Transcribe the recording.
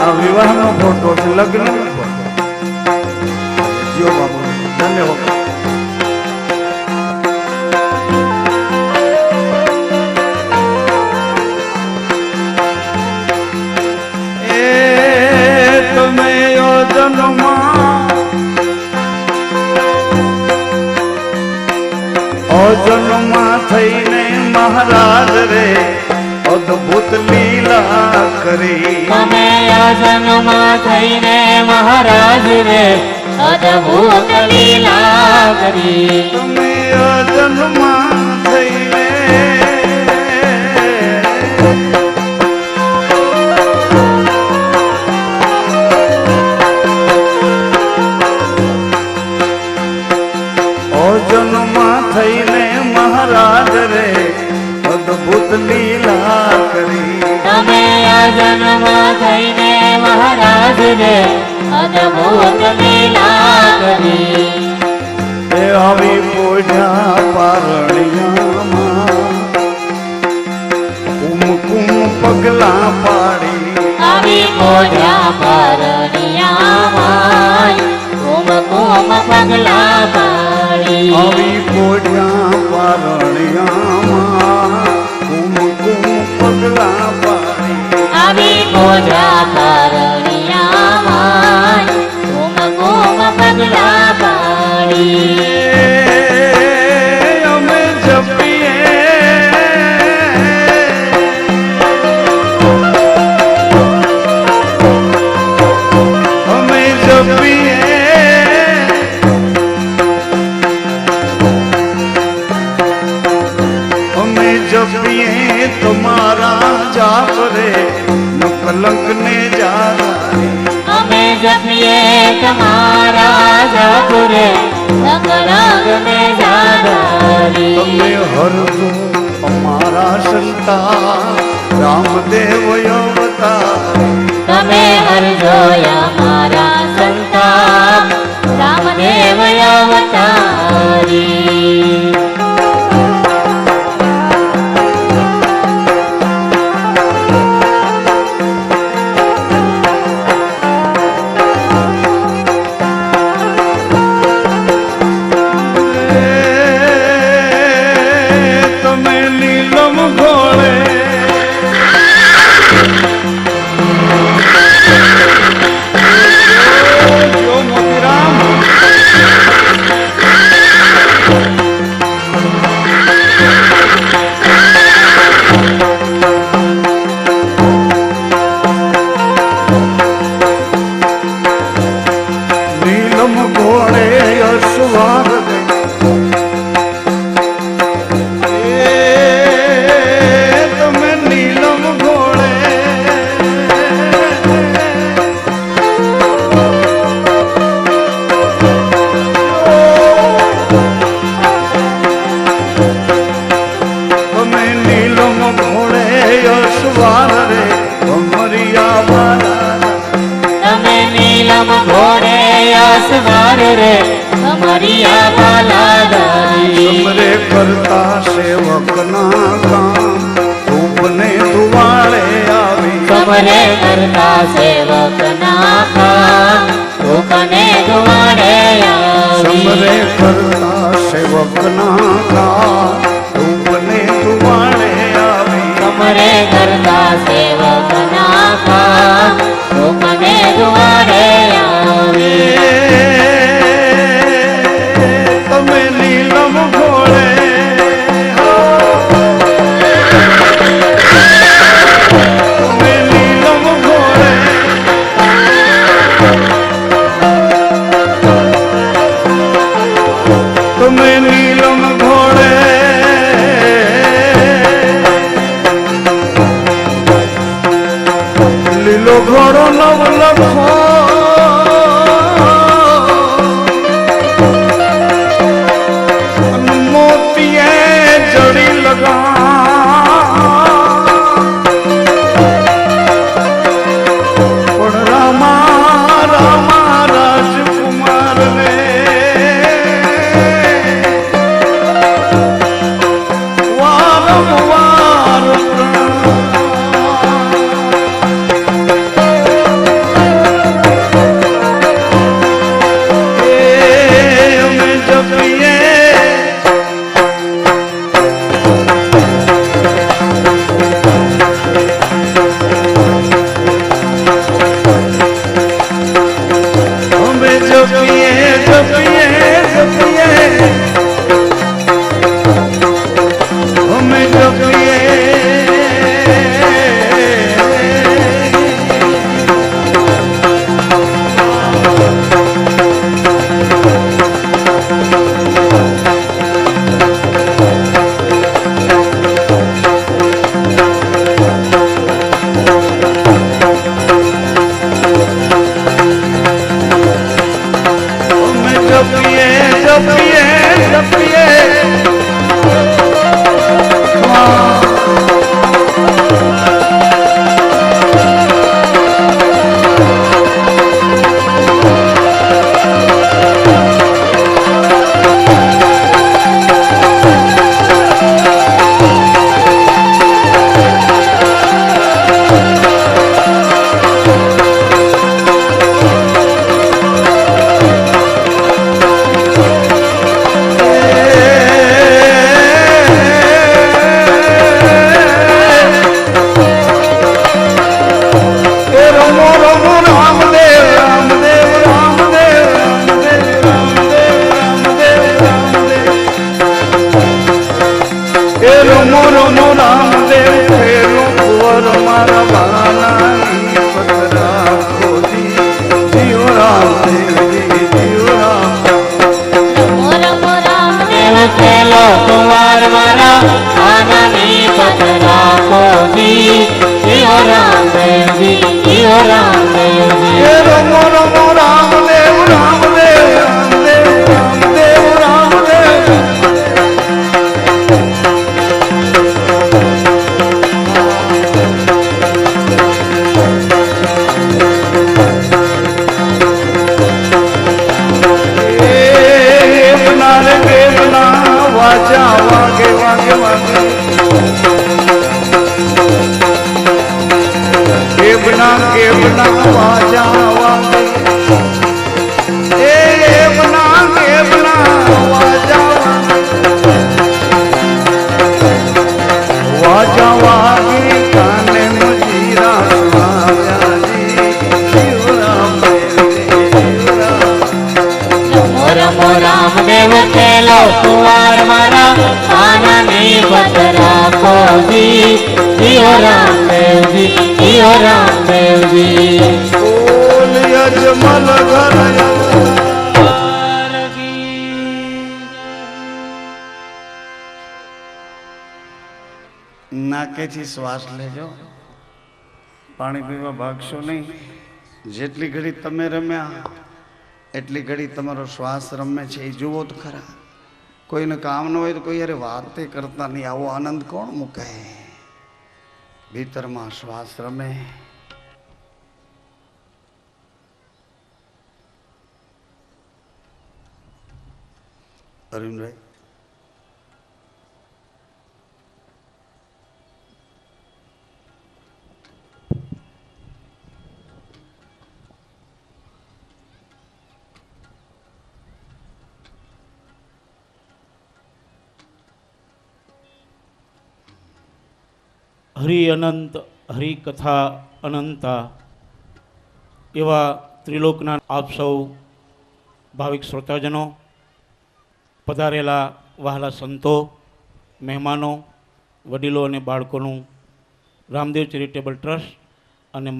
આ વિવાહનો ફોટો છે, લગ્ન જીઓ બાબુ ધન્યવાદ. જન્મમાં થઈને મહારાજ રે અદ્ભુત લીલા કરી. તમે જન્મમાં થઈને મહારાજ રે અદ્ભુત લીલા કરી. તમે જન્મમાં થઈને થઈને મહારાજ રે અદ્ભુત લીલા કરી. તમે જન્મમાં થઈને મહારાજ રે અદ્ભુત લીલા કરી. એ આવી પોઢ્યા પારણિયામાં કુમકુમ પગલા પાડી. આવી પોઢ્યા પારણિયામાં કુમકુમ પગલા પાડી. આવી પોઢ્યા પારણિયામાં કુમકુમ પગલા પાડી. આવી પોઢ્યા પારણિયામાં કુમકુમ પગલા પાડી. અમે જપીએ અમે જપીએ અમે જપીએ તમારા જાપ રે ન કલંક ને જારી. અમે જપીએ તમારા જાપ રે કલંક ને જારી. તમે હરજો અમારા સંતા રામદેવ અવતાર. તમે હરજો અમારા સંતા રામદેવ અવતારી. નીલમ ઘોડે અસવાર રે અમારિયા બાલાદારી. સમરે કરતા સેવકના કામ ધૂપને ધુવાળે આવી. સમરે કરતા સેવકના કામ ધૂપને ધુવાળે આવી. સમરે કરતા સેવકના કામ ધૂપને ધુવાળે આવી. સમરે કરતા સેવકના કામ ધૂપને ધુવાળે આવી. તમે નીલમ ઘોડે તમે નીલમ ઘોડે તમે નીલમ ઘોડે લીલો ઘોડો નવ લખો આનંદની પત રાખો જી જીઓ રામદેવજી જીઓ રામદેવજી એ રમો રમો રામદેવ રામદેવ રામદેવ રામદેવ રામદેવ બના રે કે બના વાજા વાગે વાગે વાગે કે બના વાજા વાગે બના કે બના વાજા વાજા વાગે કાને મજીરા આવ્યા જી શિવ રામ રમો રમો રામદેવ ખેલો કુંવર મારા આનંદની પત રાખો જી જીઓ રામદેવજી જીઓ રામદેવજી બોલ યજમલ ઘર નાકેથી શ્વાસ લેજો પાણી પીવા ભાગશો નહીં જેટલી ઘડી તમે રમ્યા એટલી ઘડી તમારો શ્વાસ રમે છે એ જુઓ તો ખરા કોઈને કામ ન હોય તો કોઈ યાર વાતે કરતા નહીં આવો આનંદ કોણ મૂકે ભીતરમાં શ્વાસ રમે અરવિંદભાઈ હરિ અનંત હરિકથા અનંતા એવા ત્રિલોકના આપ સૌ ભાવિક શ્રોતાજનો પધારેલા વહાલા સંતો મહેમાનો વડીલો અને બાળકોનું રામદેવ ચેરિટેબલ ટ્રસ્ટ અને